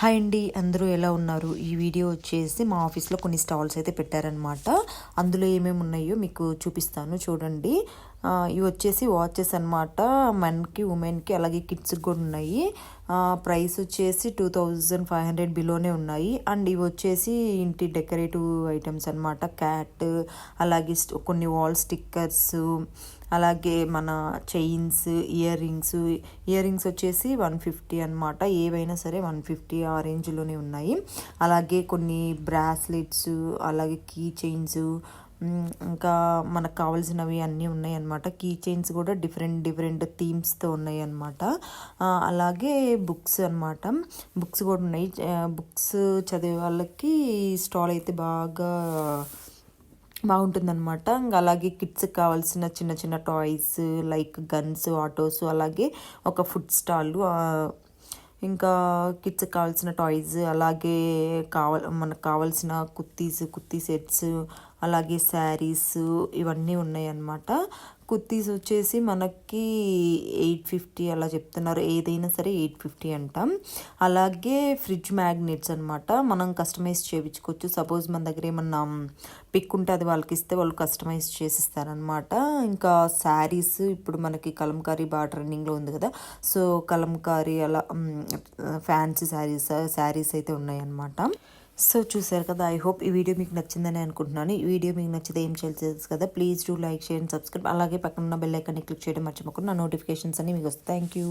Hi అండి, అందరూ ఎలా ఉన్నారు? ఈ వీడియో వచ్చేసి మా ఆఫీస్లో కొన్ని స్టాల్స్ అయితే పెట్టారనమాట. అందులో ఏమేమి ఉన్నాయో మీకు చూపిస్తాను చూడండి. ఇవి వచ్చేసి వాచెస్ అనమాట. మెన్కి, ఉమెన్కి, అలాగే కిడ్స్కి కూడా ఉన్నాయి. ప్రైస్ వచ్చేసి 2500 బిలోనే ఉన్నాయి. అండ్ ఇవి వచ్చేసి ఇంటి డెకరేటివ్ ఐటమ్స్ అనమాట. క్యాట్, అలాగే కొన్ని వాల్ స్టిక్కర్స్, అలాగే మన చైన్స్, ఇయర్ రింగ్స్ వచ్చేసి 150 అనమాట. ఏవైనా సరే 150 ఆ రేంజ్లోనే ఉన్నాయి. అలాగే కొన్ని బ్రాస్లెట్స్, అలాగే కీ చైన్స్, ఇంకా మనకు కావాల్సినవి అన్నీ ఉన్నాయి అన్నమాట. కీ చైన్స్ కూడా డిఫరెంట్ థీమ్స్తో ఉన్నాయి అన్నమాట. అలాగే బుక్స్ అనమాట. బుక్స్ కూడా ఉన్నాయి. బుక్స్ చదివే వాళ్ళకి స్టాల్ అయితే బాగుంటుందన్నమాట. ఇంకా అలాగే కిడ్స్కి కావాల్సిన చిన్న చిన్న టాయ్స్ లైక్ గన్స్, ఆటోస్, అలాగే ఒక ఫుడ్ స్టాల్, ఇంకా కిడ్స్కి కావాల్సిన టాయ్స్, అలాగే మనకు కావాల్సిన కుర్తీ సెట్స్, అలాగే శారీస్, ఇవన్నీ ఉన్నాయి అన్నమాట. కుర్తీస్ వచ్చేసి మనకి 850 అలా చెప్తున్నారు. ఏదైనా సరే 850 అంటాం. అలాగే ఫ్రిడ్జ్ మ్యాగ్నెట్స్ అనమాట. మనం కస్టమైజ్ చేయించుకోవచ్చు. సపోజ్ మన దగ్గర ఏమన్నా పిక్ ఉంటే అది వాళ్ళకి ఇస్తే వాళ్ళు కస్టమైజ్ చేసిస్తారనమాట. ఇంకా శారీస్, ఇప్పుడు మనకి కలంకారీ బాగా ట్రెండింగ్లో ఉంది కదా, సో కలంకారీ అలా ఫ్యాన్సీ శారీస్ అయితే ఉన్నాయన్నమాట. సో చూసారు కదా, ఐ హోప్ ఈ వీడియో మీకు నచ్చిందని అనుకుంటున్నాను. ఈ వీడియో మీకు నచ్చితే ఏం చేయాలి తెలుసు కదా, please do like, share and subscribe. అలాగే పక్కన ఉన్న బెల్ ఐకాన్ని క్లిక్ చేయడం మర్చిపోకుండా నా నోటిఫికేషన్స్ అన్ని మీకు వస్తాయి. Thank you.